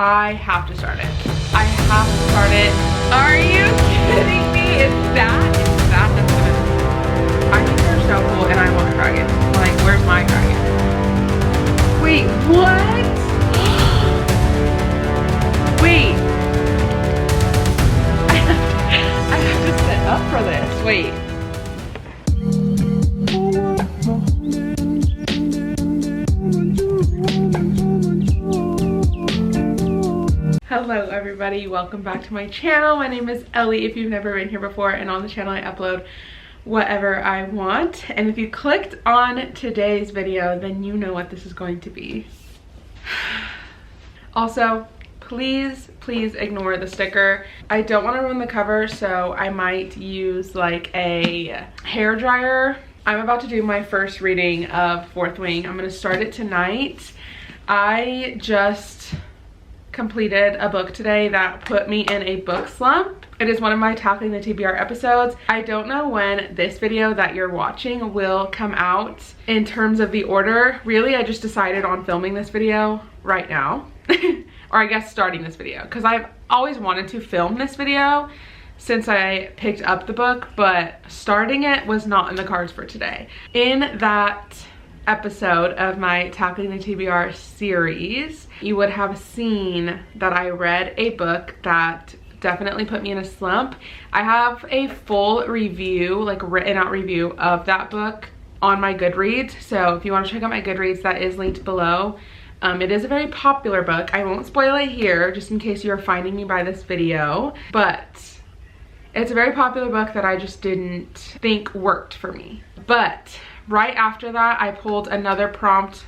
I have to start it. I have to start it. Are you kidding me? It's that that's gonna, I think they're so cool and I want a dragon. Like, where's my dragon? Wait, what? Wait. I have to set up for this. Wait. Hello everybody, welcome back to my channel. My name is Ellie if you've never been here before, and on the channel I upload whatever I want. And if you clicked on today's video, then you know what this is going to be. Also, please ignore the sticker. I don't want to ruin the cover, so I might use like a hair dryer. I'm about to do my first reading of Fourth Wing. I'm going to start it tonight. I just completed a book today that put me in a book slump. It is one of my Tackling the TBR episodes. I don't know when this video that you're watching will come out in terms of the order. Really, I just decided on filming this video right now. Or I guess starting this video, because I've always wanted to film this video since I picked up the book, but starting it was not in the cards for today. In that episode of my Tackling the TBR series, you would have seen that I read a book that definitely put me in a slump. I have a full review, like written out review of that book on my Goodreads. So if you want to check out my Goodreads, that is linked below. It is a very popular book. I won't spoil it here just in case you're finding me by this video, but it's a very popular book that I just didn't think worked for me. But right after that, I pulled another prompt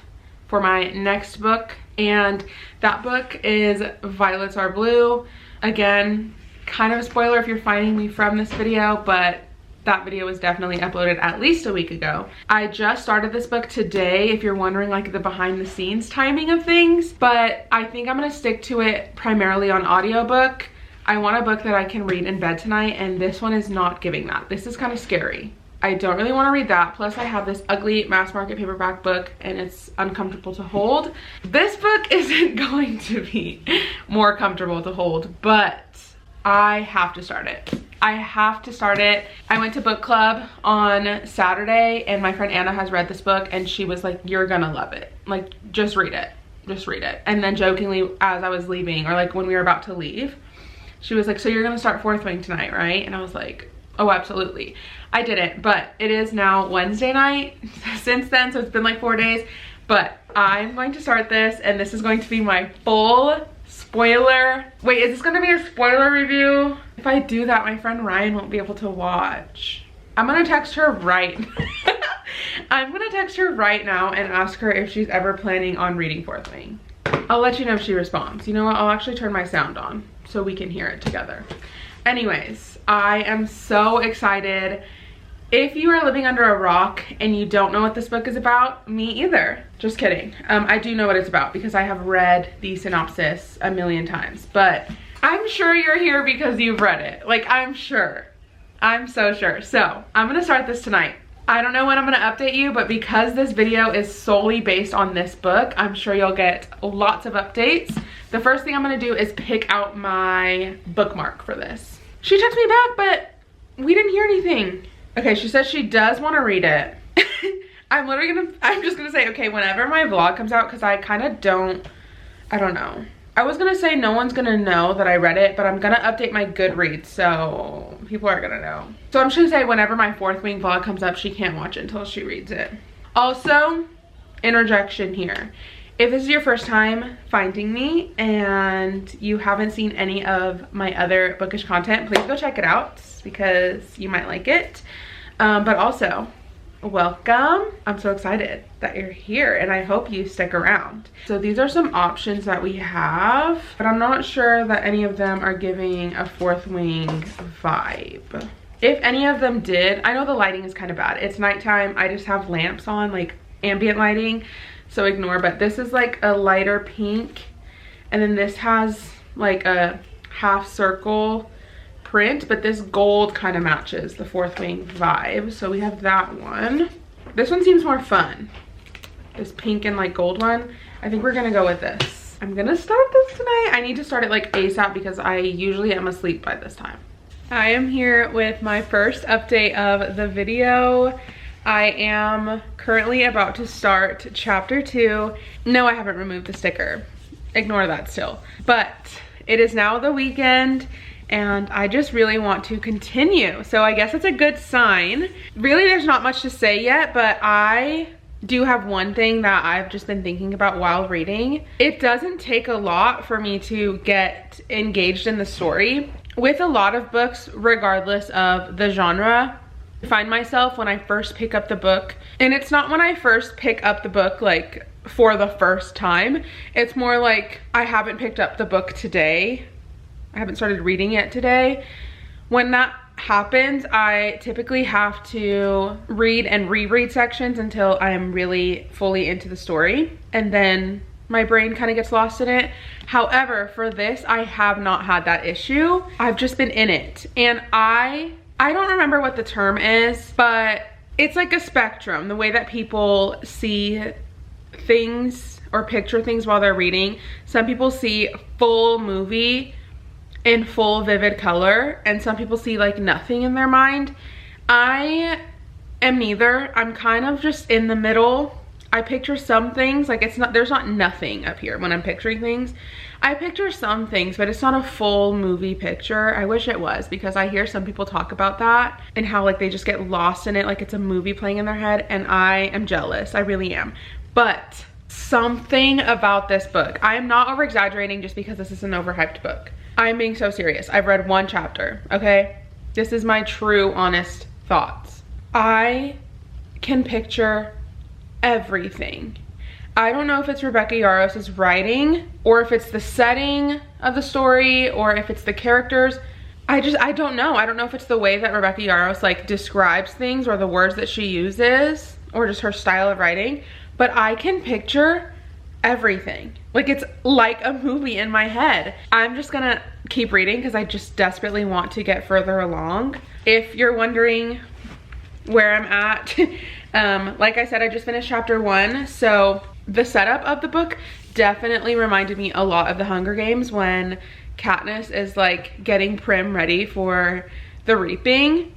for my next book, and that book is Violets Are Blue. Again, kind of a spoiler if you're finding me from this video, but that video was definitely uploaded at least a week ago. I just started this book today, if you're wondering like the behind the scenes timing of things, but I think I'm gonna stick to it primarily on audiobook. I want a book that I can read in bed tonight, and this one is not giving that. This is kind of scary. I don't really want to read that. Plus I have this ugly mass market paperback book and it's uncomfortable to hold. This book isn't going to be more comfortable to hold, but I have to start it. I have to start it. I went to book club on Saturday and my friend Anna has read this book and she was like, you're gonna love it. Like, just read it. Just read it. And then jokingly, as I was leaving, or like when we were about to leave, she was like, so you're gonna start Fourth Wing tonight, right? And I was like, oh, absolutely. I didn't, but it is now Wednesday night since then, so it's been like 4 days. But I'm going to start this, and this is going to be my full spoiler. Wait, is this gonna be a spoiler review? If I do that, my friend Ryan won't be able to watch. I'm gonna text her right I'm gonna text her right now and ask her if she's ever planning on reading Fourth Wing. I'll let you know if she responds. You know what, I'll actually turn my sound on so we can hear it together. Anyways, I am so excited. If you are living under a rock and you don't know what this book is about, me either. Just kidding. I do know what it's about because I have read the synopsis a million times, but I'm sure you're here because you've read it. Like, I'm sure. I'm so sure. So I'm gonna start this tonight. I don't know when I'm gonna update you, but because this video is solely based on this book, I'm sure you'll get lots of updates. The first thing I'm gonna do is pick out my bookmark for this. She texted me back, but we didn't hear anything. Okay, she says she does want to read it. I'm just gonna say, okay, whenever my vlog comes out, because I kind of I don't know. I was gonna say no one's gonna know that I read it, but I'm gonna update my Goodreads, so people are gonna know. So I'm just gonna say whenever my Fourth Wing vlog comes up, she can't watch it until she reads it. Also, interjection here. If this is your first time finding me and you haven't seen any of my other bookish content, please go check it out because you might like it. But also, welcome. I'm so excited that you're here and I hope you stick around. So these are some options that we have, but I'm not sure that any of them are giving a Fourth Wing vibe. If any of them did, I know the lighting is kind of bad. It's nighttime. I just have lamps on, like ambient lighting, so ignore. But this is like a lighter pink, and then this has like a half circle print, but this gold kind of matches the Fourth Wing vibe. So we have that one. This one seems more fun. This pink and like gold one. I think we're gonna go with this. I'm gonna start this tonight. I need to start it like ASAP because I usually am asleep by this time. I am here with my first update of the video. I am currently about to start chapter 2. No, I haven't removed the sticker. Ignore that still. But it is now the weekend and I just really want to continue. So I guess it's a good sign. Really, there's not much to say yet, but I do have one thing that I've just been thinking about while reading. It doesn't take a lot for me to get engaged in the story. With a lot of books, regardless of the genre, I find myself when I first pick up the book, and it's not when I first pick up the book like for the first time, it's more like I haven't picked up the book today. I haven't started reading it today. When that happens, I typically have to read and reread sections until I am really fully into the story, and then my brain kind of gets lost in it. However, for this, I have not had that issue. I've just been in it, and I don't remember what the term is, but it's like a spectrum, the way that people see things or picture things while they're reading. Some people see full movie in full vivid color, and some people see like nothing in their mind. I am neither. I'm kind of just in the middle. I picture some things, like there's not nothing up here when I'm picturing things. I picture some things, but it's not a full movie picture. I wish it was, because I hear some people talk about that and how like they just get lost in it, like it's a movie playing in their head, and I am jealous. I really am. But something about this book, I am not over exaggerating just because this is an overhyped book. I'm being so serious. I've read one chapter, okay? This is my true, honest thoughts. I can picture everything. I don't know if it's Rebecca Yarros's writing, or if it's the setting of the story, or if it's the characters. I don't know. I don't know if it's the way that Rebecca Yarros like describes things, or the words that she uses, or just her style of writing, but I can picture everything. Like it's like a movie in my head. I'm just gonna keep reading because I just desperately want to get further along. If you're wondering where I'm at, like I said, I just finished chapter 1, so the setup of the book definitely reminded me a lot of the Hunger Games when Katniss is like getting Prim ready for the reaping.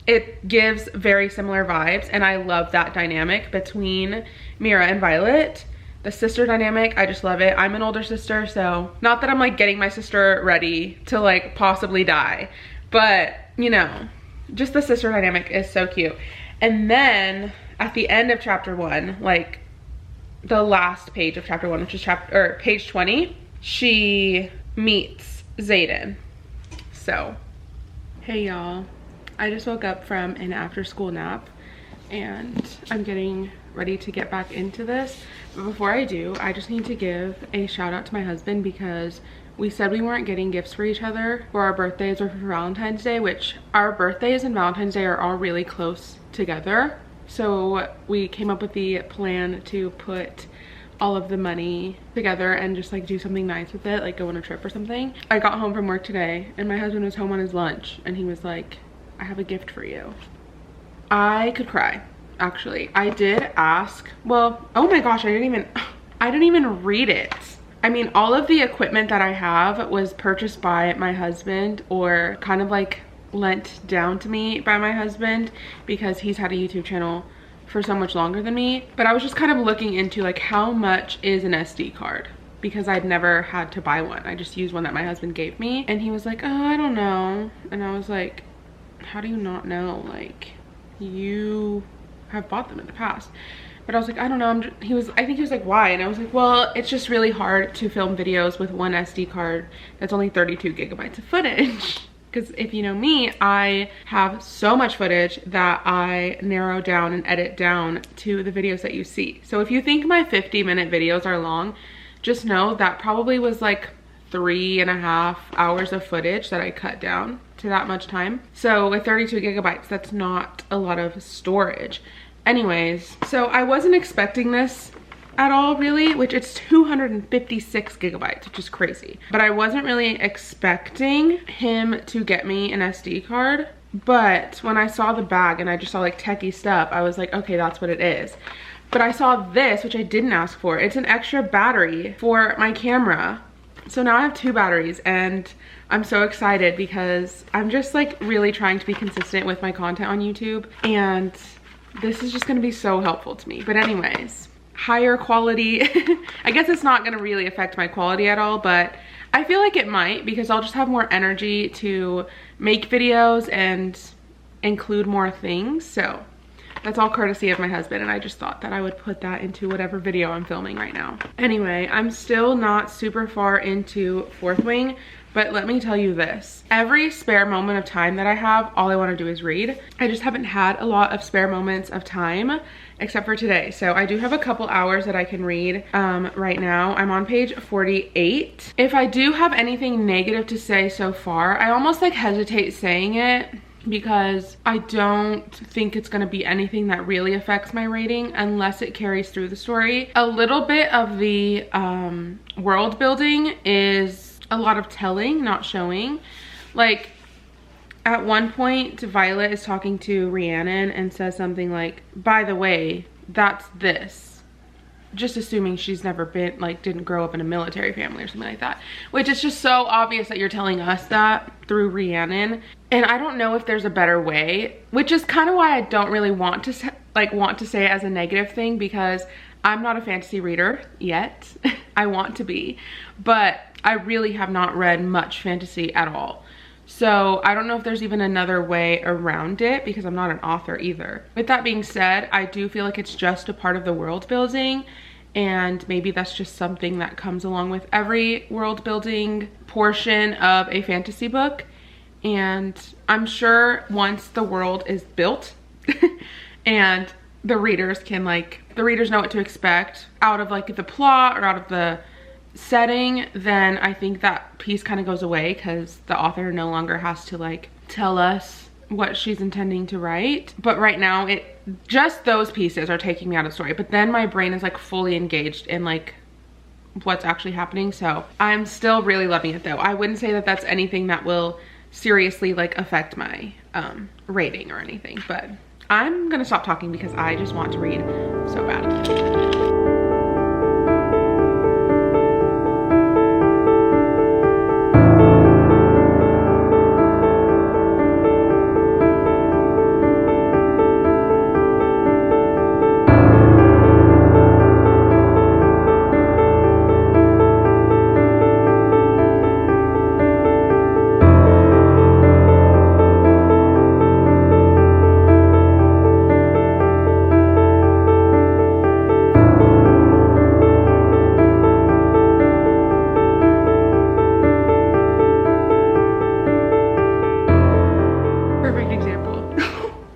It gives very similar vibes, and I love that dynamic between Mira and Violet. The sister dynamic, I just love it. I'm an older sister, so not that I'm like getting my sister ready to like possibly die, but you know, just the sister dynamic is so cute. And then at the end of chapter 1, like the last page of chapter 1, which is page 20, she meets Xaden. So, hey y'all, I just woke up from an after school nap and I'm getting ready to get back into this. But before I do, I just need to give a shout out to my husband, because we said we weren't getting gifts for each other for our birthdays or for Valentine's Day, which our birthdays and Valentine's Day are all really close together. So we came up with the plan to put all of the money together and just like do something nice with it, like go on a trip or something. I got home from work today and my husband was home on his lunch and he was like, I have a gift for you. I could cry, actually. I did ask, well, oh my gosh, I didn't even read it. I mean, all of the equipment that I have was purchased by my husband, or kind of like lent down to me by my husband, because he's had a YouTube channel for so much longer than me. But I was just kind of looking into like how much is an SD card, because I'd never had to buy one. I just used one that my husband gave me, and he was like, oh, I don't know. And I was like, how do you not know? Like, you have bought them in the past. But I was like, I don't know. I think he was like, why? And I was like, well, it's just really hard to film videos with one SD card that's only 32 gigabytes of footage. Because if you know me, I have so much footage that I narrow down and edit down to the videos that you see. So if you think my 50-minute videos are long, just know that probably was like 3.5 hours of footage that I cut down to that much time. So with 32 gigabytes, that's not a lot of storage. Anyways, so I wasn't expecting this at all, really, which it's 256 gigabytes, which is crazy. But I wasn't really expecting him to get me an SD card. But when I saw the bag and I just saw like techie stuff, I was like, okay, that's what it is. But I saw this, which I didn't ask for. It's an extra battery for my camera. So now I have 2 batteries, and I'm so excited because I'm just like really trying to be consistent with my content on YouTube, and this is just gonna be so helpful to me. But anyways, higher quality. I guess it's not gonna really affect my quality at all, but I feel like it might, because I'll just have more energy to make videos and include more things. So that's all courtesy of my husband, and I just thought that I would put that into whatever video I'm filming right now. Anyway, I'm still not super far into Fourth Wing, but let me tell you this. Every spare moment of time that I have, all I want to do is read. I just haven't had a lot of spare moments of time, except for today. So I do have a couple hours that I can read right now. I'm on page 48. If I do have anything negative to say so far, I almost like hesitate saying it, because I don't think it's gonna be anything that really affects my rating unless it carries through the story. A little bit of the world building is a lot of telling, not showing. Like, at one point, Violet is talking to Rhiannon and says something like, by the way, that's this. Just assuming she's never been, like, didn't grow up in a military family or something like that. Which is just so obvious that you're telling us that through Rhiannon. And I don't know if there's a better way, which is kind of why I don't really want to say it as a negative thing, because I'm not a fantasy reader yet. I want to be, but I really have not read much fantasy at all. So I don't know if there's even another way around it, because I'm not an author either. With that being said, I do feel like it's just a part of the world building, and maybe that's just something that comes along with every world building portion of a fantasy book. And I'm sure once the world is built and the readers know what to expect out of like the plot or out of the setting, then I think that piece kind of goes away, because the author no longer has to like tell us what she's intending to write. But right now, just those pieces are taking me out of the story, but then my brain is like fully engaged in like what's actually happening. So I'm still really loving it though. I wouldn't say that that's anything that will seriously like affect my rating or anything, but I'm gonna stop talking because I just want to read so bad.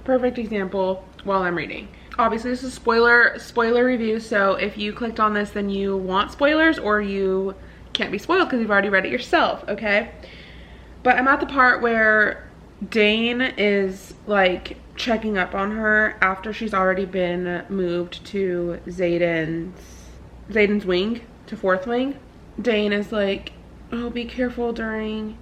Perfect example while I'm reading. Obviously this is spoiler review, so if you clicked on this then you want spoilers, or you can't be spoiled because you've already read it yourself, okay? But I'm at the part where Dane is like checking up on her after she's already been moved to Xaden's wing, to Fourth Wing. Dane is like, oh, be careful during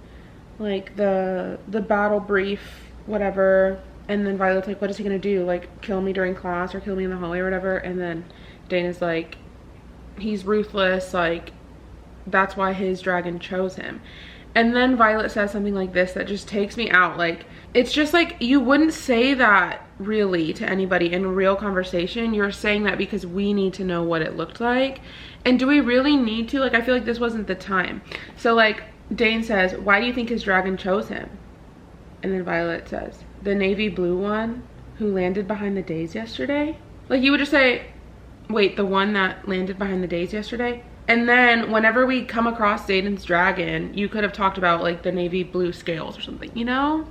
like the battle brief, whatever. And then Violet's like, what is he gonna do? Like, kill me during class or kill me in the hallway or whatever? And then Dana's like, he's ruthless, like, that's why his dragon chose him. And then Violet says something like this that just takes me out. Like, it's just like, you wouldn't say that really to anybody in real conversation. You're saying that because we need to know what it looked like. And do we really need to? Like, I feel like this wasn't the time. So like, Dane says, why do you think his dragon chose him? And then Violet says, the navy blue one who landed behind the days yesterday. Like, you would just say, wait, the one that landed behind the days yesterday? And then whenever we come across Xaden's dragon, you could have talked about like the navy blue scales or something, you know?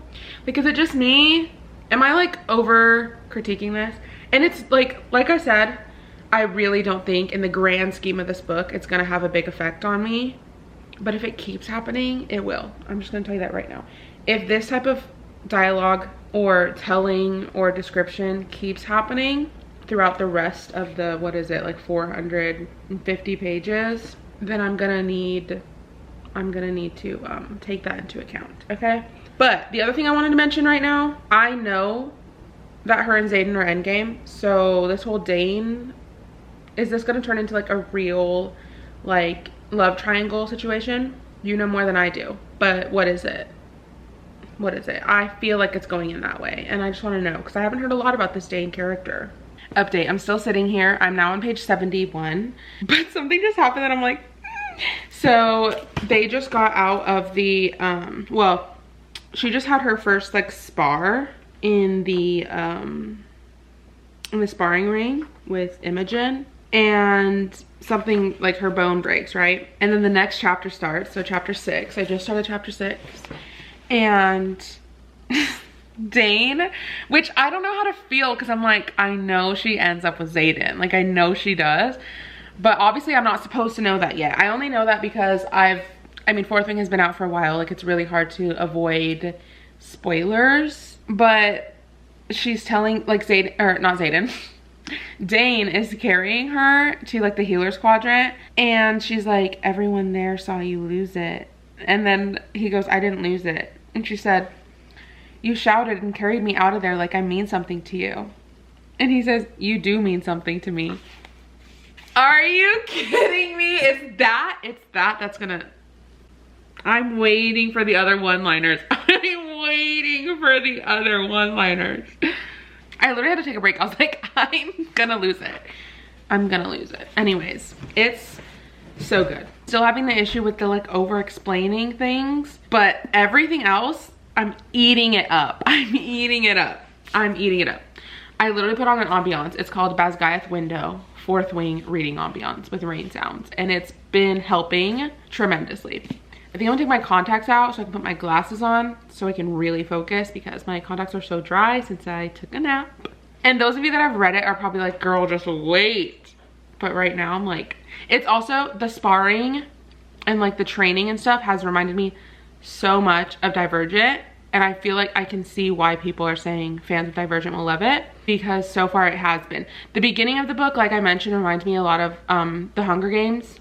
Like, is it just me? Am I like over critiquing this? And it's like I said, I really don't think in the grand scheme of this book, it's gonna have a big effect on me. But if it keeps happening, it will. I'm just gonna tell you that right now. If this type of dialogue or telling or description keeps happening throughout the rest of the, what is it, like 450 pages, then I'm gonna need to take that into account, okay? But the other thing I wanted to mention right now, I know that her and Xaden are endgame, so this whole Dane Is this gonna turn into like a real like love triangle situation? You know more than I do, but what is it? What is it? I feel like it's going in that way, and I just want to know because I haven't heard a lot about this Dane character. Update, I'm still sitting here. I'm now on page 71, but something just happened that I'm like, so they just got out of the, well, she just had her first like spar in the sparring ring with Imogen, and something like her bone breaks, right? And then the next chapter starts, so chapter 6. I just started chapter 6. And Dane, which I don't know how to feel because I'm like, I know she ends up with Xaden. Like, I know she does. But obviously I'm not supposed to know that yet. I only know that because I mean, Fourth Wing has been out for a while. Like, it's really hard to avoid spoilers. But she's telling, like, Xaden, or not Xaden. Dane is carrying her to, like, the healer's quadrant. And she's like, everyone there saw you lose it. And then he goes, I didn't lose it. And she said, you shouted and carried me out of there like I mean something to you. And he says, you do mean something to me. Are you kidding me? It's that that's gonna, I'm waiting for the other one-liners. I'm waiting for the other one-liners. I literally had to take a break. I was like, I'm gonna lose it. I'm gonna lose it. Anyways, it's so good. Still having the issue with the like over explaining things, but everything else, I'm eating it up. I'm eating it up. I'm eating it up. I literally put on an ambiance. It's called Basgiath Window, Fourth Wing reading ambiance with rain sounds. And it's been helping tremendously. I think I'm gonna take my contacts out so I can put my glasses on so I can really focus because my contacts are so dry since I took a nap. And those of you that have read it are probably like, girl, just wait. But right now I'm like, it's also the sparring and like the training and stuff has reminded me so much of Divergent. And I feel like I can see why people are saying fans of Divergent will love it because so far it has been. The beginning of the book, like I mentioned, reminds me a lot of the Hunger Games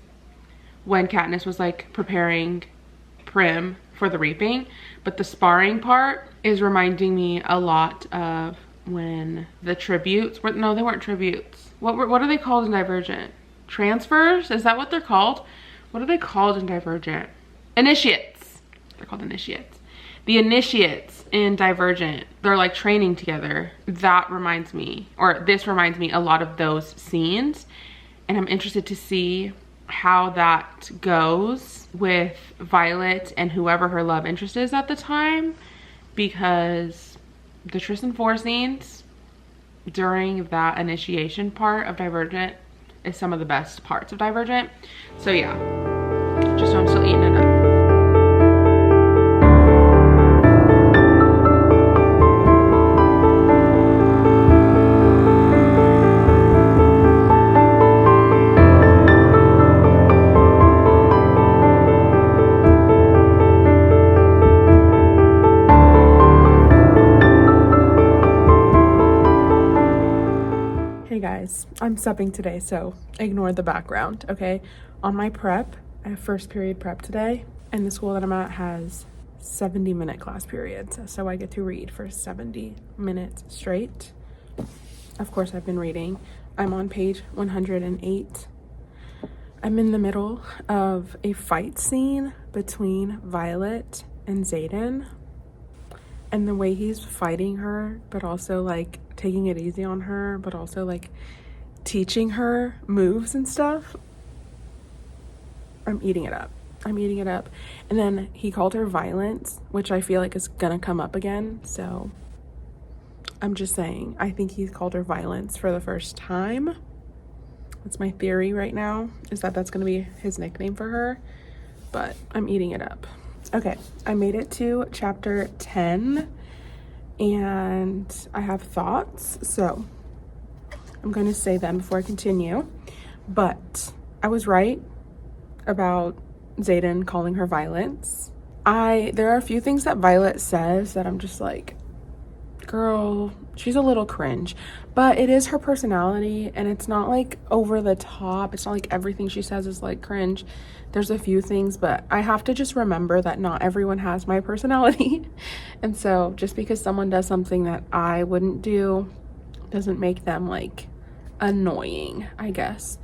when Katniss was like preparing Prim for the Reaping. But the sparring part is reminding me a lot of when the tributes were, no, they weren't tributes. What are they called in Divergent? Transfers? Is that what they're called? What are they called in Divergent? Initiates. They're called initiates. The initiates in Divergent, they're like training together. That reminds me, or this reminds me a lot of those scenes. And I'm interested to see how that goes with Violet and whoever her love interest is at the time. Because the Tristan 4 scenes during that initiation part of Divergent is some of the best parts of Divergent. So yeah, just know I'm still eating it up. I'm subbing today, so ignore the background, okay? On my prep, I have first period prep today, and the school that I'm at has 70-minute class periods, so I get to read for 70 minutes straight. Of course, I've been reading. I'm on page 108. I'm in the middle of a fight scene between Violet and Xaden, and the way he's fighting her, but also like taking it easy on her, but also like teaching her moves and stuff. I'm eating it up. I'm eating it up. And then he called her violence, which I feel like is gonna come up again. So I'm just saying, I think he's called her violence for the first time. That's my theory right now, is that that's gonna be his nickname for her. But I'm eating it up. Okay, I made it to chapter 10 and I have thoughts. So I'm going to say them before I continue, but I was right about Xaden calling her violence. There are a few things that Violet says that I'm just like, girl, she's a little cringe, but it is her personality and it's not like over the top. It's not like everything she says is like cringe. There's a few things, but I have to just remember that not everyone has my personality. And so just because someone does something that I wouldn't do doesn't make them like annoying, I guess.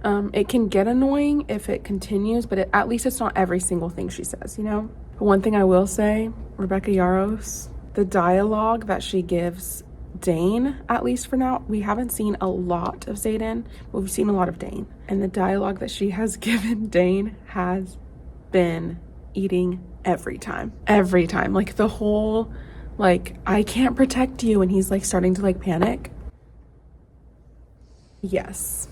It can get annoying if it continues, but at least it's not every single thing she says, you know? But one thing I will say, Rebecca Yarros, the dialogue that she gives Dane, at least for now, we haven't seen a lot of Xaden, but we've seen a lot of Dane. And the dialogue that she has given Dane has been eating every time. Every time. Like the whole, like, I can't protect you, and he's like starting to like panic. Yes.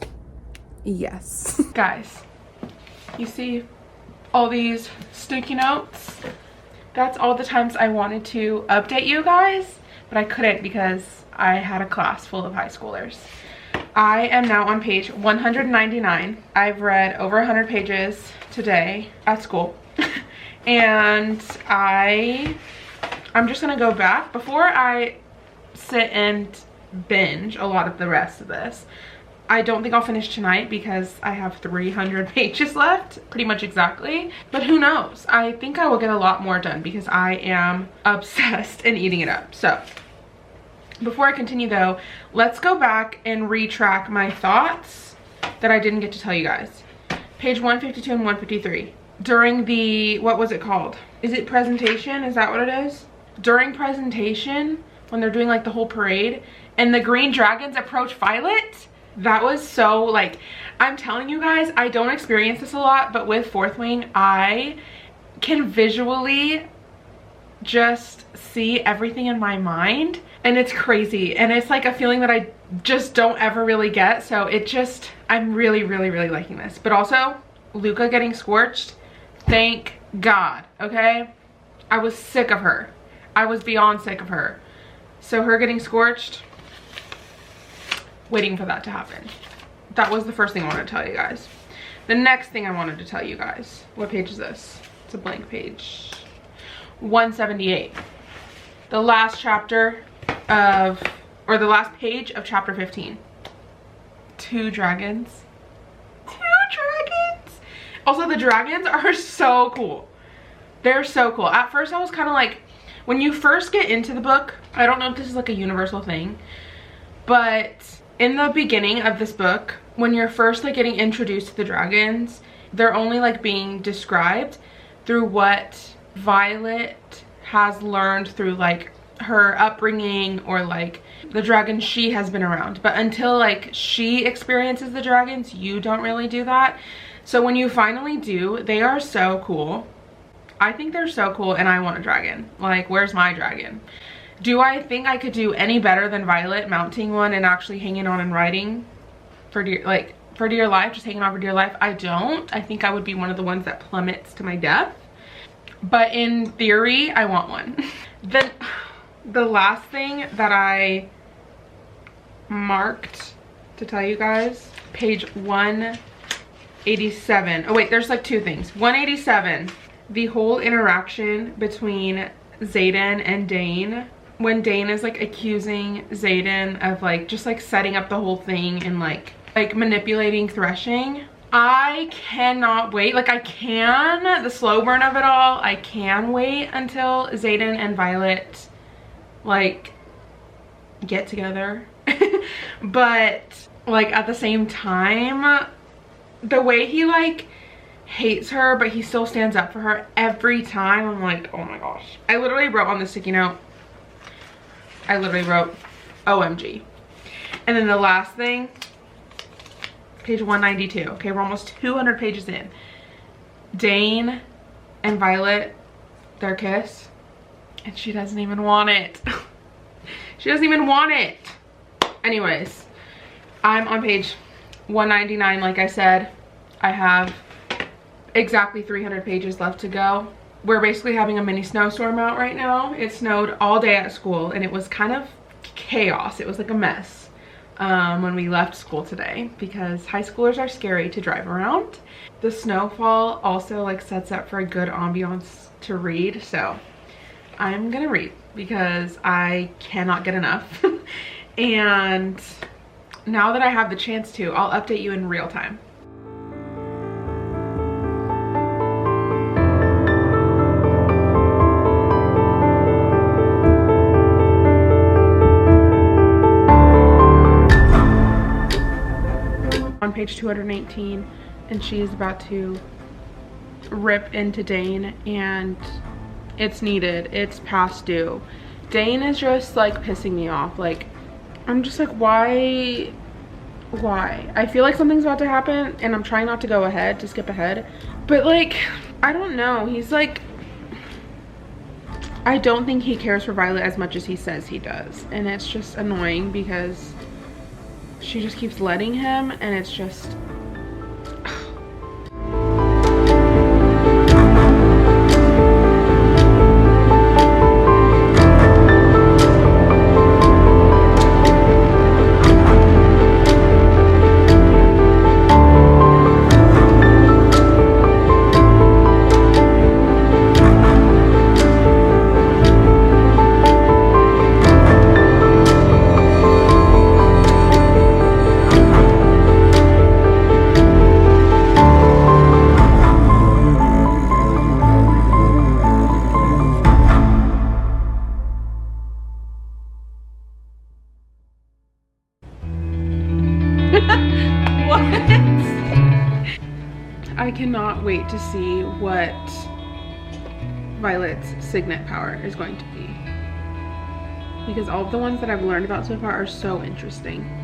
Yes. Guys, you see all these sticky notes? That's all the times I wanted to update you guys, but I couldn't because I had a class full of high schoolers. I am now on page 199. I've read over 100 pages today at school. And I'm just gonna go back before I sit and binge a lot of the rest of this. I don't think I'll finish tonight because I have 300 pages left, pretty much exactly. But who knows? I think I will get a lot more done because I am obsessed and eating it up. So before I continue though, let's go back and retrack my thoughts that I didn't get to tell you guys. Page 152 and 153. During the, what was it called? Is it presentation? Is that what it is? During presentation, when they're doing like the whole parade and the green dragons approach Violet, that was so, like, I'm telling you guys, I don't experience this a lot, but with Fourth Wing, I can visually just see everything in my mind, and it's crazy, and it's like a feeling that I just don't ever really get. So it just, I'm really liking this. But also Luca getting scorched, thank God. Okay, I was sick of her. I was beyond sick of her. So her getting scorched, waiting for that to happen. That was the first thing I wanted to tell you guys. The next thing I wanted to tell you guys, what page is this? It's a blank page. 178. The last chapter of, or the last page of chapter 15. 2 dragons. 2 dragons. Also, the dragons are so cool. They're so cool. At first I was kind of like, when you first get into the book, I don't know if this is like a universal thing, but in the beginning of this book, when you're first like getting introduced to the dragons, they're only like being described through what Violet has learned through like her upbringing or like the dragons she has been around. But until like she experiences the dragons, you don't really do that. So when you finally do, they are so cool. I think they're so cool, and I want a dragon. Like, where's my dragon? Do I think I could do any better than Violet mounting one and actually hanging on and riding for dear life, just hanging on for dear life? I don't. I think I would be one of the ones that plummets to my death. But in theory, I want one. Then the last thing that I marked to tell you guys, page 187. Oh wait, there's like 2 things. 187, the whole interaction between Xaden and Dane, when Dane is like accusing Xaden of like just like setting up the whole thing and like manipulating Threshing. I cannot wait. Like, I can, the slow burn of it all, I can wait until Xaden and Violet like get together. But like at the same time, the way he like hates her but he still stands up for her every time, I'm like, oh my gosh. I literally wrote on the sticky note, I literally wrote OMG. And then the last thing, page 192. Okay, we're almost 200 pages in. Dane and Violet, their kiss, and she doesn't even want it. She doesn't even want it. Anyways, I'm on page 199. Like I said, I have exactly 300 pages left to go. We're basically having a mini snowstorm out right now. It snowed all day at school and it was kind of chaos. It was like a mess when we left school today because high schoolers are scary to drive around. The snowfall also like sets up for a good ambiance to read, so I'm gonna read because I cannot get enough. And now that I have the chance to, I'll update you in real time. on page 218 and she's about to rip into Dane, and it's needed. It's past due. Dane is just like pissing me off. Like, I'm just like, why? I feel like something's about to happen and I'm trying not to go ahead, to skip ahead, but like, I don't know. He's like, I don't think he cares for Violet as much as he says he does, and it's just annoying because she just keeps letting him, and it's just I cannot wait to see what Violet's signet power is going to be, because all of the ones that I've learned about so far are so interesting.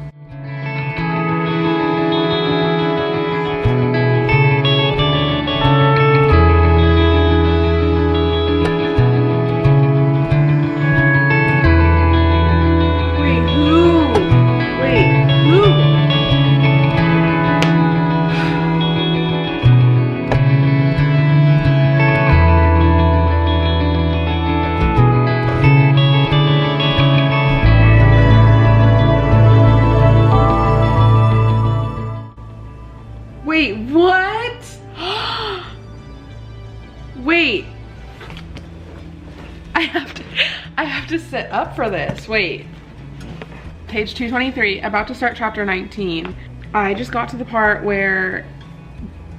Wait, what? Wait. I have to sit up for this. Wait. Page 223, about to start chapter 19. I just got to the part where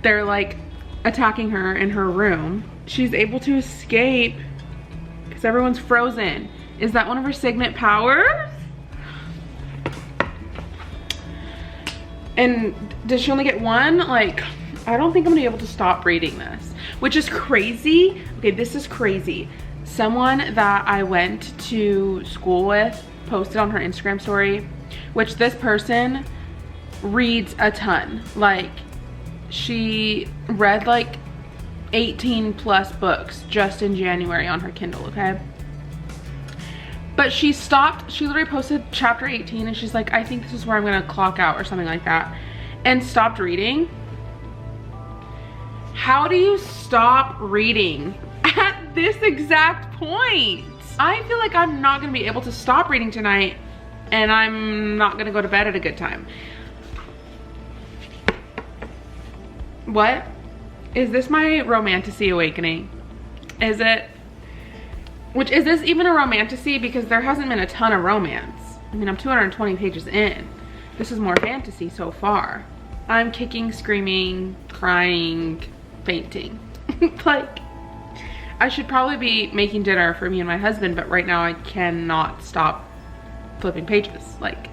they're like attacking her in her room. She's able to escape because everyone's frozen. Is that one of her signet powers? And does she only get one? Like, I don't think I'm gonna be able to stop reading this, which is crazy. Okay, this is crazy. Someone that I went to school with posted on her Instagram story, which this person reads a ton. Like, she read like 18 plus books just in January on her Kindle, okay? But she stopped, she literally posted chapter 18 and she's like, I think this is where I'm gonna clock out or something like that, and stopped reading. How do you stop reading at this exact point? I feel like I'm not gonna be able to stop reading tonight, and I'm not gonna go to bed at a good time. What? Is this my romantasy awakening? Is it? Which, is this even a romantasy? Because there hasn't been a ton of romance. I mean, I'm 220 pages in. This is more fantasy so far. I'm kicking, screaming, crying, fainting. Like, I should probably be making dinner for me and my husband, but right now I cannot stop flipping pages. Like,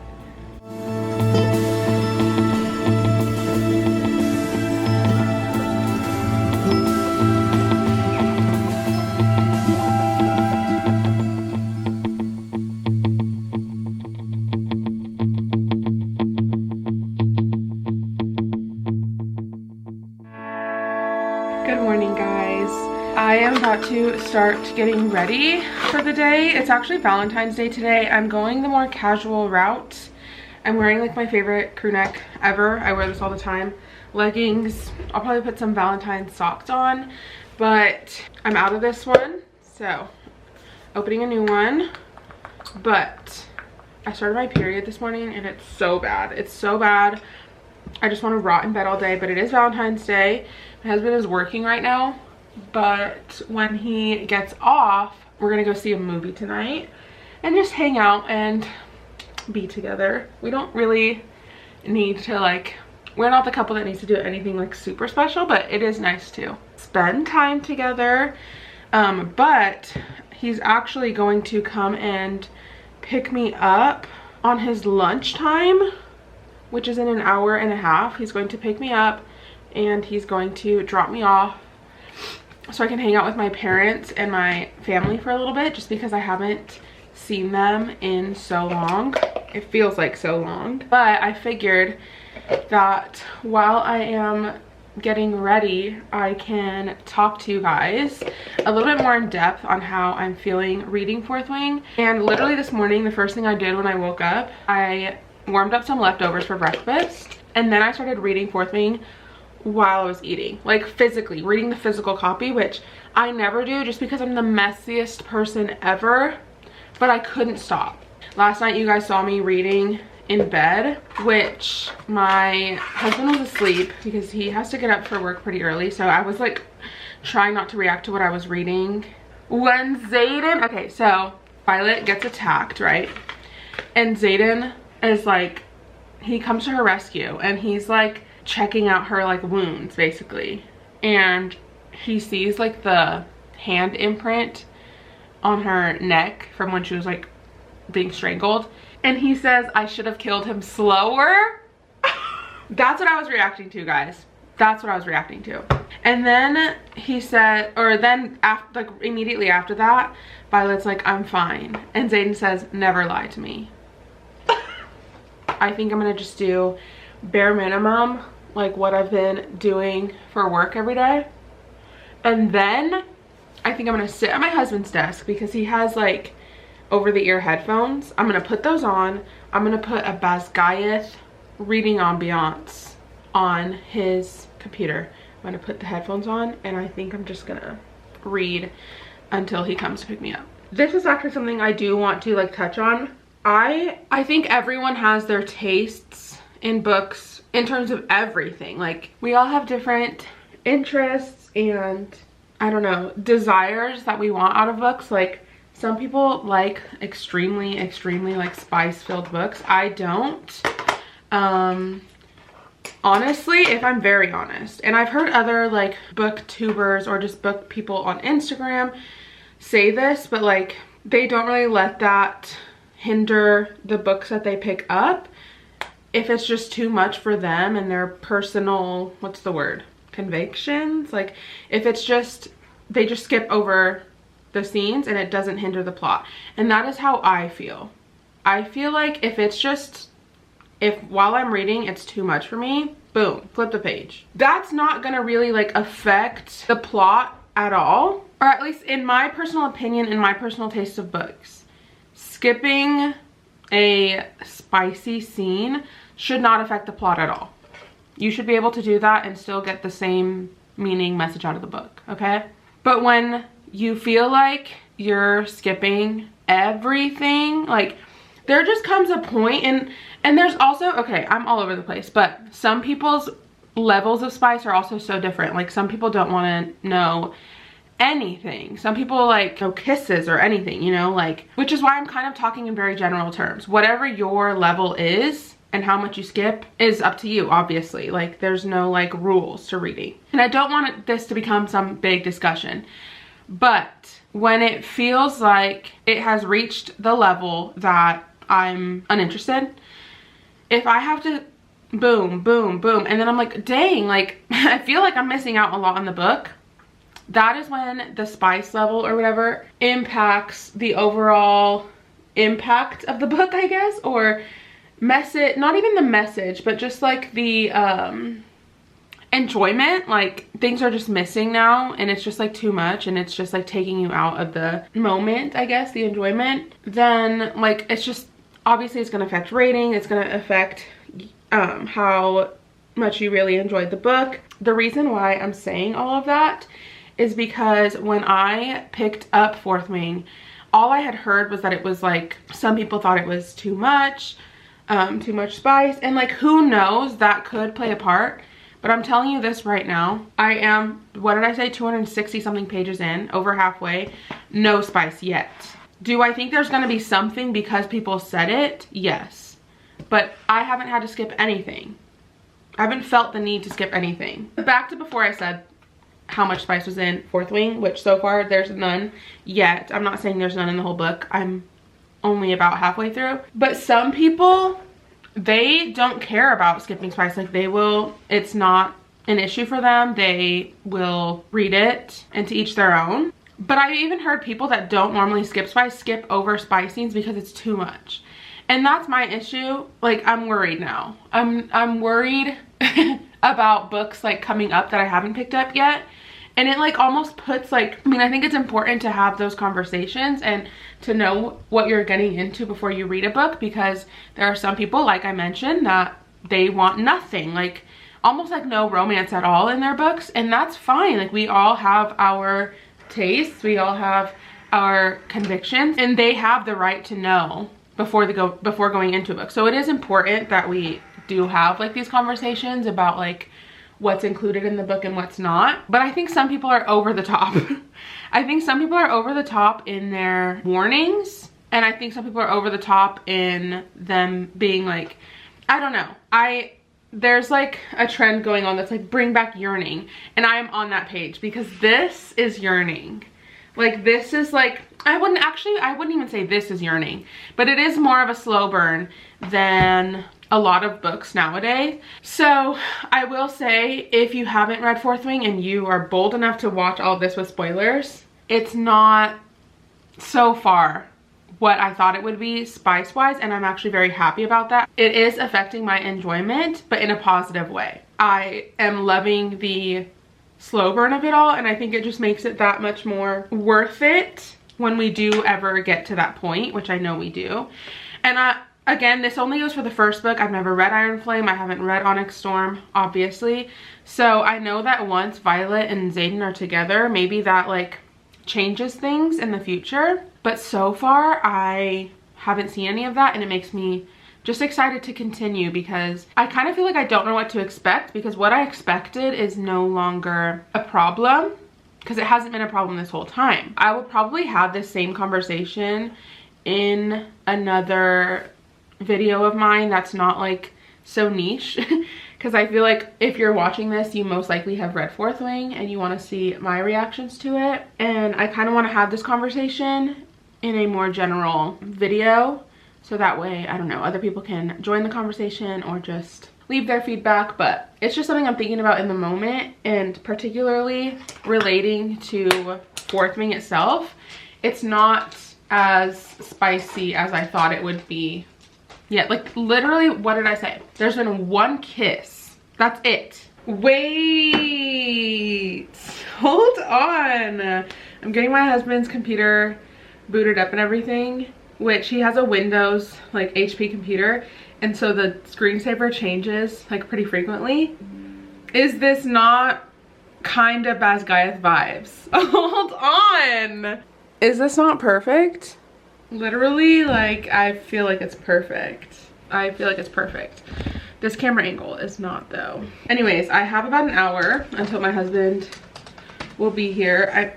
good morning, guys. I am about to start getting ready for the day. It's actually Valentine's Day today. I'm going the more casual route. I'm wearing like my favorite crew neck ever. I wear this all the time. Leggings. I'll probably put some Valentine's socks on, but I'm out of this one. So, opening a new one. But I started my period this morning and it's so bad. It's so bad. I just want to rot in bed all day, but it is Valentine's Day. My husband is working right now, but when he gets off, we're gonna go see a movie tonight and just hang out and be together. We don't really need to, like, we're not the couple that needs to do anything like super special, but it is nice to spend time together. But he's actually going to come and pick me up on his lunchtime. which is in an hour and a half. He's going to pick me up and he's going to drop me off so I can hang out with my parents and my family for a little bit, just because I haven't seen them in so long. It feels like so long. But I figured that while I am getting ready, I can talk to you guys a little bit more in depth on how I'm feeling reading Fourth Wing. And literally this morning, the first thing I did when I woke up, I warmed up some leftovers for breakfast, and then I started reading Fourth Wing while I was eating, like physically reading the physical copy, which I never do just because I'm the messiest person ever, but I couldn't stop. Last night you guys saw me reading in bed, which my husband was asleep because he has to get up for work pretty early, so I was like trying not to react to what I was reading when Zayden, okay, so Violet gets attacked, right? And Zayden is like, he comes to her rescue and he's like checking out her like wounds basically, and he sees like the hand imprint on her neck from when she was like being strangled, and he says, I should have killed him slower. That's what I was reacting to, guys. That's what I was reacting to. And then he said, or then after, like immediately after that, Violet's like, I'm fine, and Zayden says, never lie to me. I think I'm gonna just do bare minimum, like what I've been doing for work every day. And then I think I'm gonna sit at my husband's desk because he has like over-the-ear headphones. I'm gonna put those on. I'm gonna put a Basgayeth reading ambiance on his computer. I'm gonna put the headphones on, and I think I'm just gonna read until he comes to pick me up. This is actually something I do want to like touch on. I think everyone has their tastes in books in terms of everything. Like, we all have different interests and, I don't know, desires that we want out of books. Like, some people like extremely like spice-filled books. I don't. Honestly, if I'm very honest, and I've heard other like booktubers or just book people on Instagram say this, but like they don't really let that hinder the books that they pick up if it's just too much for them and their personal, what's the word, convictions. Like, if it's just, they just skip over the scenes and it doesn't hinder the plot. And that is how I feel. I feel like if it's just, if while I'm reading it's too much for me, boom, flip the page. That's not gonna really like affect the plot at all, or at least in my personal opinion, in my personal taste of books. Skipping a spicy scene should not affect the plot at all. You should be able to do that and still get the same meaning message out of the book, okay? But when you feel like you're skipping everything, like, there just comes a point, and there's also, okay, I'm all over the place, but some people's levels of spice are also so different. Like, some people don't want to know anything. Some people like no kisses or anything, you know, like, which is why I'm kind of talking in very general terms. Whatever your level is and how much you skip is up to you, obviously. Like, there's no like rules to reading. And I don't want this to become some big discussion, but when it feels like it has reached the level that I'm uninterested, if I have to boom, boom, boom, and then I'm like, dang, like, I feel like I'm missing out a lot on the book, that is when the spice level or whatever impacts the overall impact of the book, I guess, or message, not even the message, but just like the enjoyment. Like, things are just missing now and it's just like too much and it's just like taking you out of the moment, I guess, the enjoyment. Then like, it's just, obviously it's going to affect rating, it's going to affect how much you really enjoyed the book. The reason why I'm saying all of that is because when I picked up Fourth Wing, all I had heard was that it was like, some people thought it was too much spice, and like, who knows, that could play a part. But I'm telling you this right now, I am, what did I say, 260 something pages in, over halfway, no spice yet. Do I think there's gonna be something because people said it? Yes. But I haven't had to skip anything. I haven't felt the need to skip anything. Back to before I said how much spice was in Fourth Wing, which so far there's none yet. I'm not saying there's none in the whole book. I'm only about halfway through. But some people, they don't care about skipping spice. Like they will, it's not an issue for them. They will read it, and to each their own. But I've even heard people that don't normally skip spice skip over spice scenes because it's too much. And that's my issue. Like, I'm worried now. I'm worried about books like coming up that I haven't picked up yet. And it like almost puts like, I mean, I think it's important to have those conversations and to know what you're getting into before you read a book, because there are some people, like I mentioned, that they want nothing, like almost like no romance at all in their books. And that's fine. Like, we all have our tastes, we all have our convictions, and they have the right to know before going into a book. So it is important that we do have like these conversations about like what's included in the book and what's not. But I think some people are over the top. I think some people are over the top in their warnings, and I think some people are over the top in them being like, I don't know, there's like a trend going on that's like bring back yearning, and I am on that page because this is yearning. Like, this is like, I wouldn't even say this is yearning, but it is more of a slow burn than a lot of books nowadays. So I will say, if you haven't read Fourth Wing and you are bold enough to watch all of this with spoilers, it's not so far what I thought it would be spice wise, and I'm actually very happy about that. It is affecting my enjoyment, but in a positive way. I am loving the slow burn of it all, and I think it just makes it that much more worth it when we do ever get to that point, which I know we do. And again, this only goes for the first book. I've never read Iron Flame. I haven't read Onyx Storm, obviously. So I know that once Violet and Xaden are together, maybe that like changes things in the future. But so far, I haven't seen any of that, and it makes me just excited to continue, because I kind of feel like I don't know what to expect, because what I expected is no longer a problem, because it hasn't been a problem this whole time. I will probably have this same conversation in another video of mine that's not like so niche, because I feel like if you're watching this, you most likely have read Fourth Wing and you want to see my reactions to it. And I kind of want to have this conversation in a more general video, so that way, I don't know, other people can join the conversation or just leave their feedback. But it's just something I'm thinking about in the moment, and particularly relating to Fourth Wing itself. It's not as spicy as I thought it would be. Yeah, like literally, what did I say? There's been one kiss. That's it. Wait, hold on. I'm getting my husband's computer booted up and everything, which he has a Windows like HP computer, and so the screensaver changes like pretty frequently. Is this not kind of Basgiath vibes? Hold on. Is this not perfect? Literally, like, I feel like it's perfect. I feel like it's perfect. This camera angle is not though. Anyways, I have about an hour until my husband will be here.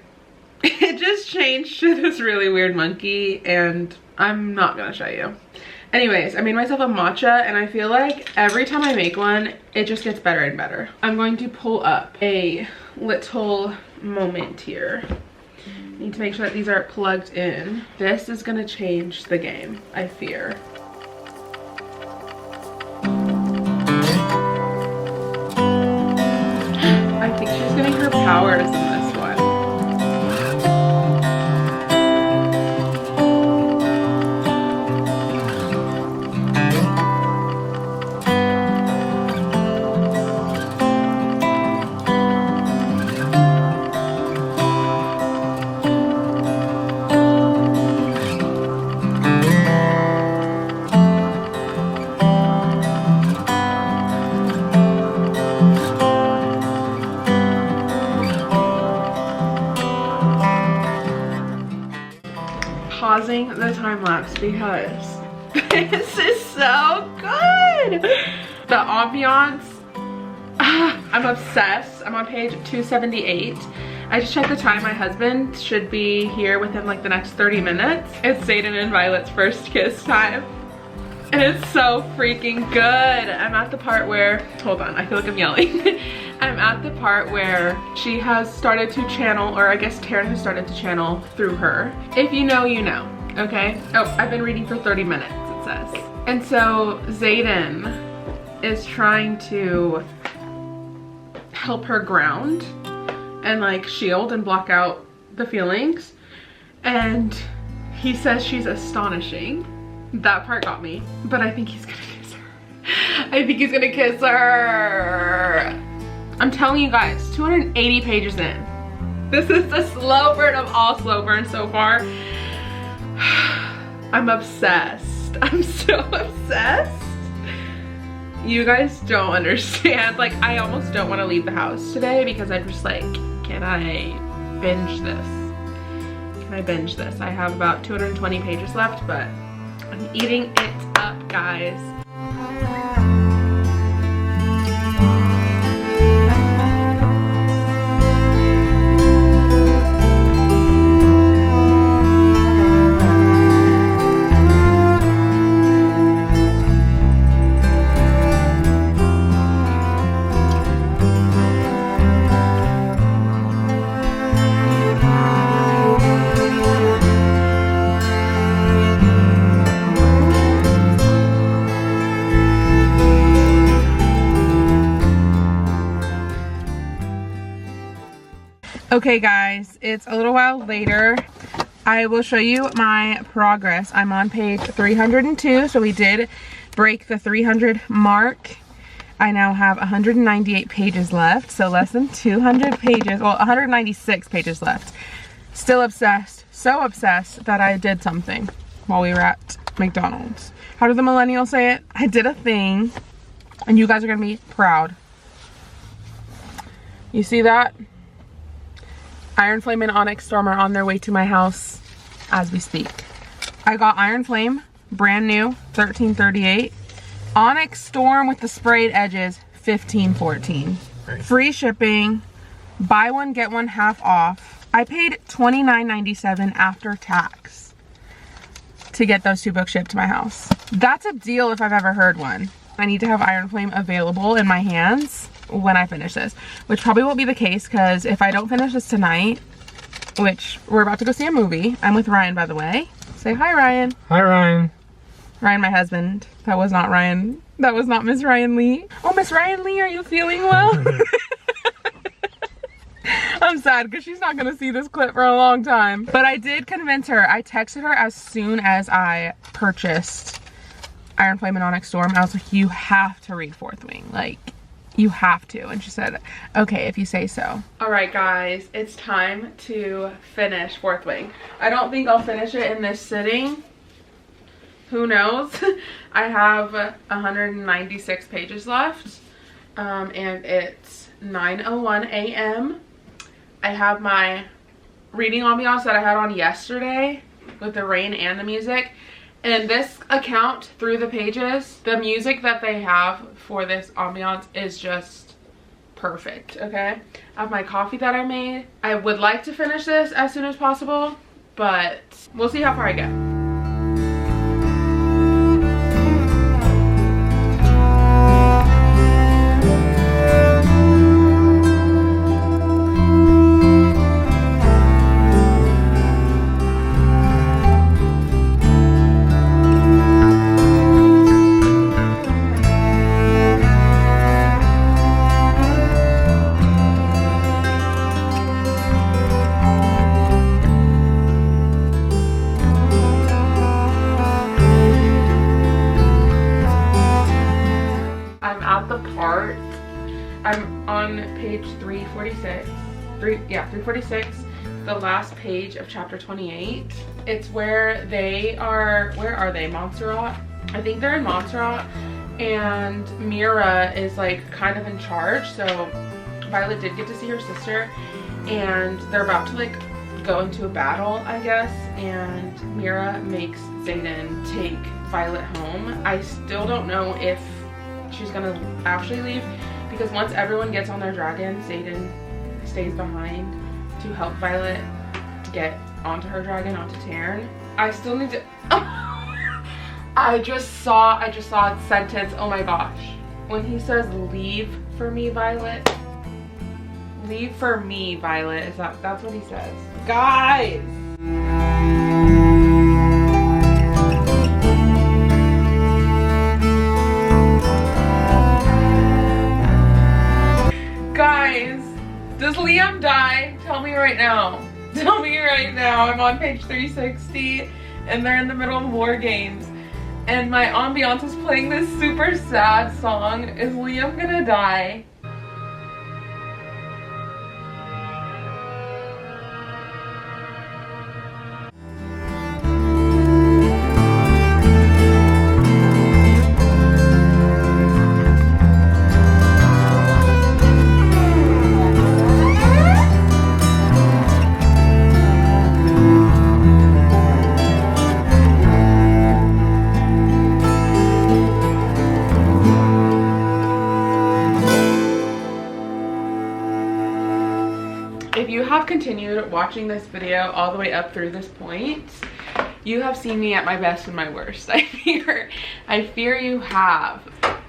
It just changed to this really weird monkey, and I'm not gonna show you. Anyways, I made myself a matcha, and I feel like every time I make one, it just gets better and better. I'm going to pull up a little moment here. I need to make sure that these are plugged in. This is gonna change the game, I fear. I think she's getting her powers in this one. Pausing the time lapse because this is so good. The ambiance, I'm obsessed. I'm on page 278. I just checked the time. My husband should be here within like the next 30 minutes. It's Xaden and Violet's first kiss time, and it's so freaking good. I'm at the part where, hold on, I feel like I'm yelling. I'm at the part where she has started to channel, or I guess Taryn has started to channel through her. If you know, you know, okay? Oh, I've been reading for 30 minutes. princess. And so Zayden is trying to help her ground and like shield and block out the feelings. And he says she's astonishing. That part got me, but I think he's gonna kiss her. I think he's gonna kiss her. I'm telling you guys, 280 pages in. This is the slow burn of all slow burns so far. I'm obsessed. I'm so obsessed. You guys don't understand. Like, I almost don't want to leave the house today because I'm just like, can I binge this? Can I binge this? I have about 220 pages left, but I'm eating it up, guys. Okay guys, it's a little while later. I will show you my progress. I'm on page 302, so we did break the 300 mark. I now have 198 pages left, so less than 200 pages, well 196 pages left. Still obsessed, so obsessed that I did something while we were at McDonald's. How do the millennials say it? I did a thing, and you guys are gonna be proud. You see that? Iron Flame and Onyx Storm are on their way to my house as we speak. I got Iron Flame, brand new, $13.38. Onyx Storm with the sprayed edges, $15.14. Right. Free shipping, buy one, get one half off. I paid $29.97 after tax to get those two books shipped to my house. That's a deal if I've ever heard one. I need to have Iron Flame available in my hands when I finish this, which probably won't be the case because if I don't finish this tonight, which we're about to go see a movie. I'm with Ryan, by the way. Say hi, Ryan. Hi, Ryan. Ryan, my husband. That was not Ryan. That was not Miss Ryan Lee. Oh, Miss Ryan Lee, are you feeling well? I'm sad because she's not gonna see this clip for a long time. But I did convince her. I texted her as soon as I purchased Iron Flame and Onyx Storm. I was like, you have to read Fourth Wing. Like, you have to. And she said, okay, if you say so. All right, guys, it's time to finish Fourth Wing. I don't think I'll finish it in this sitting. Who knows? I have 196 pages left, and it's 9:01 a.m. I have my reading ambiance that I had on yesterday with the rain and the music. And this account, through the pages, the music that they have for this ambiance is just perfect, okay? I have my coffee that I made. I would like to finish this as soon as possible, but we'll see how far I get. I'm on page 346. 346, the last page of chapter 28. It's where they are, where are they? Montserrat? I think they're in Montserrat, and Mira is like kind of in charge. So Violet did get to see her sister, and they're about to like go into a battle, I guess, and Mira makes Zayden take Violet home. I still don't know if she's gonna actually leave, because once everyone gets on their dragon, Zayden stays behind to help Violet get onto her dragon, onto Tarn. I still need to... I just saw a sentence, oh my gosh. When he says, leave for me, Violet. Leave for me, Violet. That's what he says. Guys! now I'm on page 360 and they're in the middle of war games. And my ambiance is playing this super sad song. Is Liam gonna die? If you have continued watching this video all the way up through this point, you have seen me at my best and my worst. I fear you have.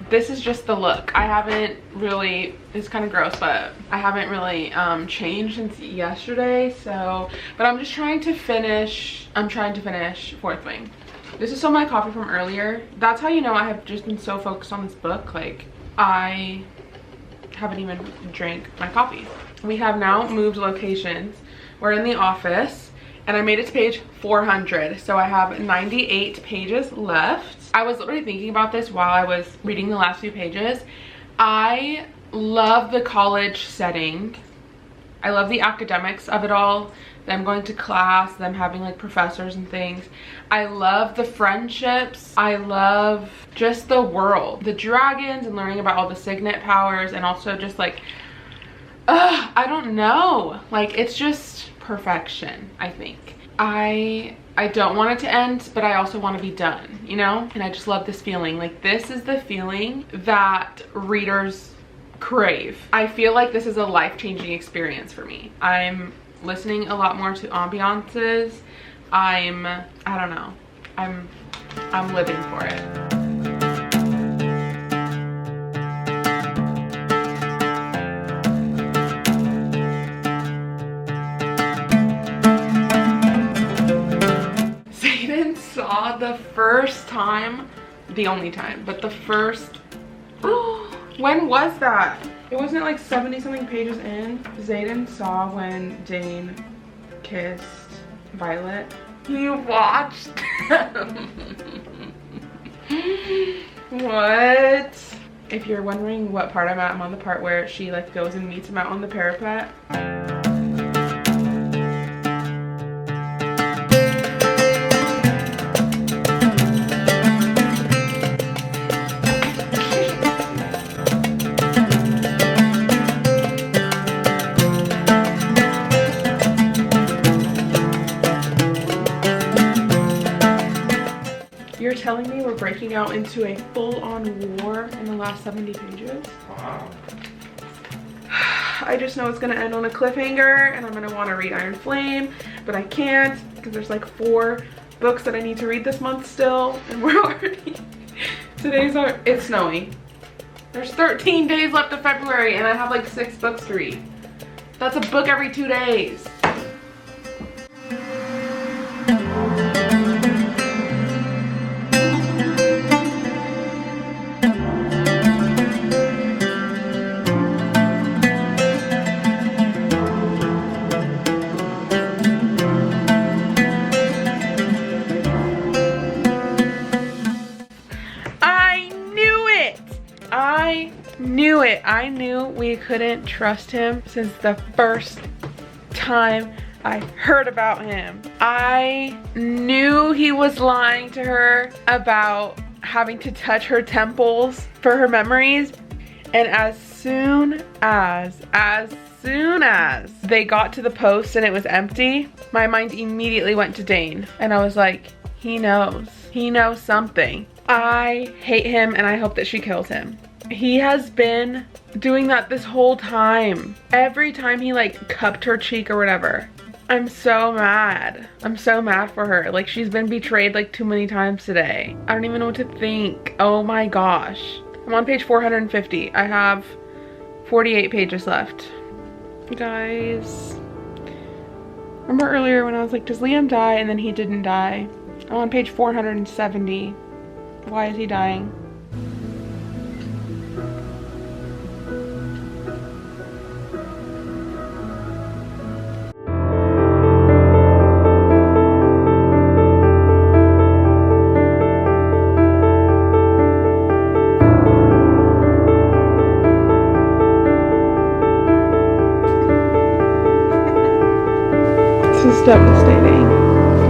This is just the look. I haven't really, it's kind of gross, but I haven't really changed since yesterday. So, but I'm just trying to finish, Fourth Wing. This is still my coffee from earlier. That's how you know I have just been so focused on this book. Like, I haven't even drank my coffee. We have now moved locations. We're in the office and I made it to page 400. So I have 98 pages left. I was literally thinking about this while I was reading the last few pages. I love the college setting. I love the academics of it all. Them going to class, them having like professors and things. I love the friendships. I love just the world. The dragons and learning about all the signet powers, and also just like, I don't know. Like, it's just perfection, I think. I don't want it to end, but I also want to be done, you know? And I just love this feeling. Like, this is the feeling that readers crave. I feel like this is a life-changing experience for me. I'm listening a lot more to ambiances. I don't know. I'm living for it. Zayden saw the first time, the only time, but the first, when was that? It wasn't like 70 something pages in. Zayden saw when Dane kissed Violet. You watched them. What? If you're wondering what part I'm at, I'm on the part where she like goes and meets him out on the parapet. You're telling me we're breaking out into a full-on war in the last 70 pages? Wow. I just know it's gonna end on a cliffhanger and I'm gonna want to read Iron Flame, but I can't because there's like 4 books that I need to read this month still, and we're already, it's snowing. There's 13 days left of February and I have like 6 books to read. That's a book every 2 days. I knew we couldn't trust him since the first time I heard about him. I knew he was lying to her about having to touch her temples for her memories. And as soon as they got to the post and it was empty, my mind immediately went to Dane. And I was like, he knows something. I hate him and I hope that she kills him. He has been doing that this whole time. Every time he like cupped her cheek or whatever. I'm so mad. I'm so mad for her. Like, she's been betrayed like too many times today. I don't even know what to think. Oh my gosh. I'm on page 450. I have 48 pages left. Guys, remember earlier when I was like, does Liam die? And then he didn't die. I'm on page 470. Why is he dying? devastating.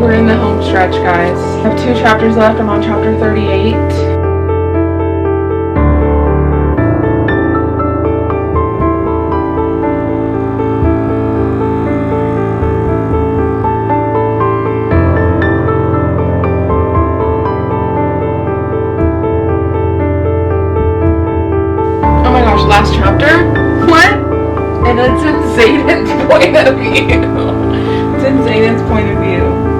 We're in the home stretch, guys. I have 2 chapters left. I'm on chapter 38. Oh my gosh, last chapter? What? And it's in Zayden's point of view. It's in Zayden's point of view.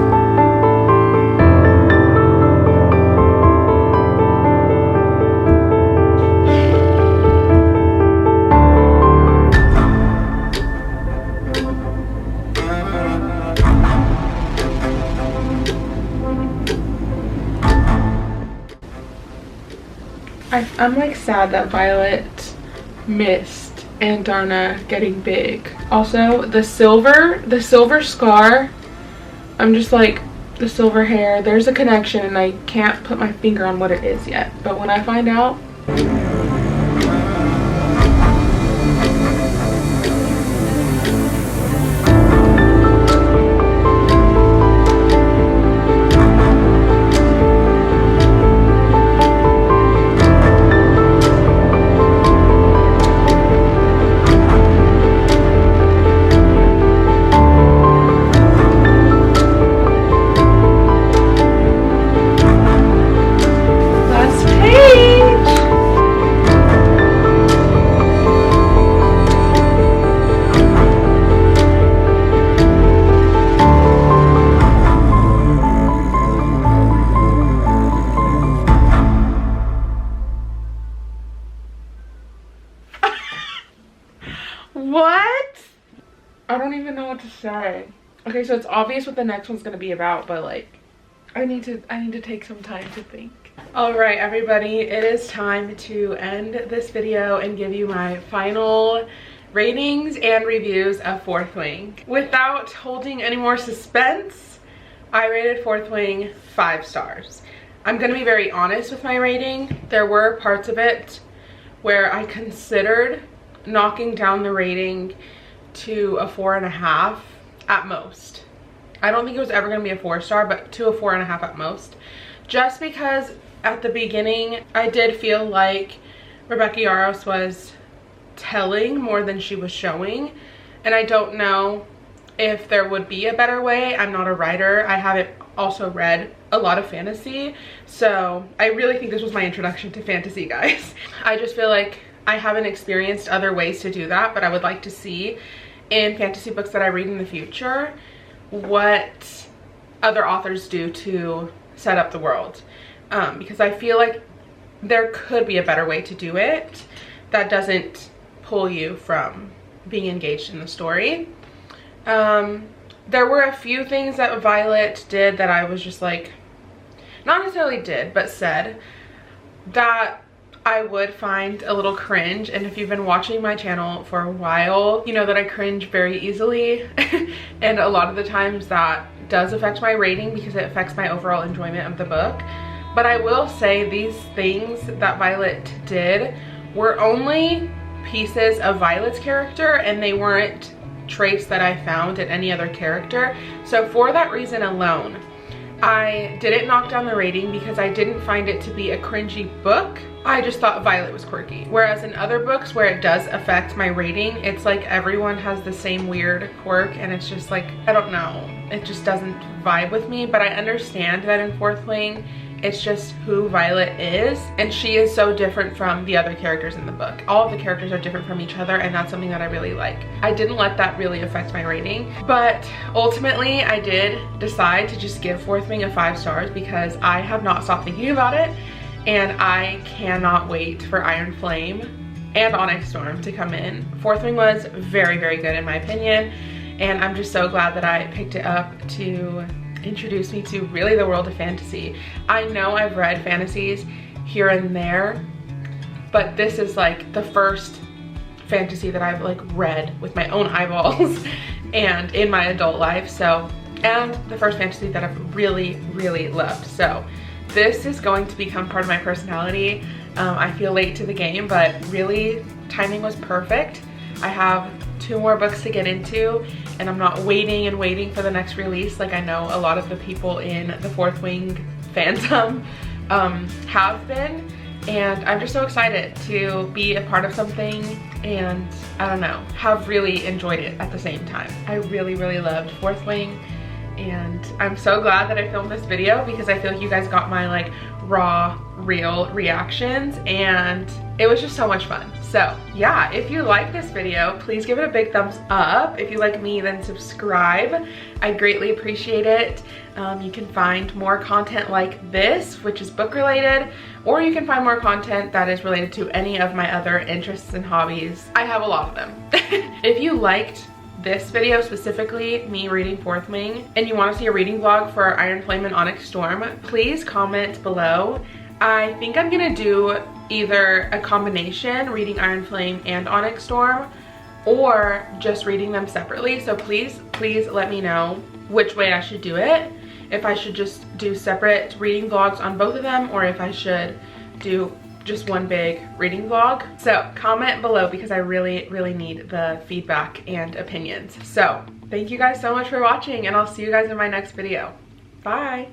I'm like sad that Violet missed and Darna getting big. Also, the silver scar, I'm just like, the silver hair, there's a connection and I can't put my finger on what it is yet. But when I find out, what? I don't even know what to say. Okay, so it's obvious what the next one's gonna be about, but like, I need to take some time to think. All right, everybody, it is time to end this video and give you my final ratings and reviews of Fourth Wing. Without holding any more suspense, I rated Fourth Wing 5 stars. I'm gonna be very honest with my rating. There were parts of it where I considered knocking down the rating to a 4.5 at most. I don't think it was ever gonna be a 4-star, but to a 4.5 at most. Just because at the beginning, I did feel like Rebecca Yarros was telling more than she was showing. And I don't know if there would be a better way. I'm not a writer. I haven't also read a lot of fantasy. So I really think this was my introduction to fantasy, guys. I just feel like I haven't experienced other ways to do that, but I would like to see in fantasy books that I read in the future what other authors do to set up the world. Because I feel like there could be a better way to do it that doesn't pull you from being engaged in the story. There were a few things that Violet did that I was just like, not necessarily did, but said that I would find a little cringe. And if you've been watching my channel for a while, you know that I cringe very easily. And a lot of the times that does affect my rating because it affects my overall enjoyment of the book. But I will say these things that Violet did were only pieces of Violet's character, and they weren't traits that I found in any other character. So for that reason alone, I didn't knock down the rating because I didn't find it to be a cringy book. I just thought Violet was quirky. Whereas in other books where it does affect my rating, it's like everyone has the same weird quirk and it's just like, I don't know, it just doesn't vibe with me. But I understand that in Fourth Wing, it's just who Violet is, and she is so different from the other characters in the book. All of the characters are different from each other, and that's something that I really like. I didn't let that really affect my rating, but ultimately I did decide to just give Fourth Wing a 5 stars because I have not stopped thinking about it, and I cannot wait for Iron Flame and Onyx Storm to come in. Fourth Wing was very, very good in my opinion, and I'm just so glad that I picked it up to introduce me to really the world of fantasy. I know I've read fantasies here and there, but this is like the first fantasy that I've like read with my own eyeballs and in my adult life. So, and the first fantasy that I've really, really loved. So this is going to become part of my personality. I feel late to the game, but really timing was perfect. I have 2 more books to get into, and I'm not waiting and waiting for the next release like I know a lot of the people in the Fourth Wing fandom have been. And I'm just so excited to be a part of something and, I don't know, have really enjoyed it at the same time. I really, really loved Fourth Wing, and I'm so glad that I filmed this video because I feel like you guys got my like raw, real reactions, and it was just so much fun. So yeah, if you like this video, please give it a big thumbs up. If you like me, then subscribe. I greatly appreciate it. You can find more content like this, which is book related, or you can find more content that is related to any of my other interests and hobbies. I have a lot of them. If you liked this video, specifically me reading Fourth Wing, and you want to see a reading vlog for Iron Flame and Onyx Storm, please comment below. I think I'm gonna do either a combination, reading Iron Flame and Onyx Storm, or just reading them separately. So please let me know which way I should do it. If I should just do separate reading vlogs on both of them, or if I should do just one big reading vlog. So comment below because I really, really need the feedback and opinions. So thank you guys so much for watching, and I'll see you guys in my next video. Bye.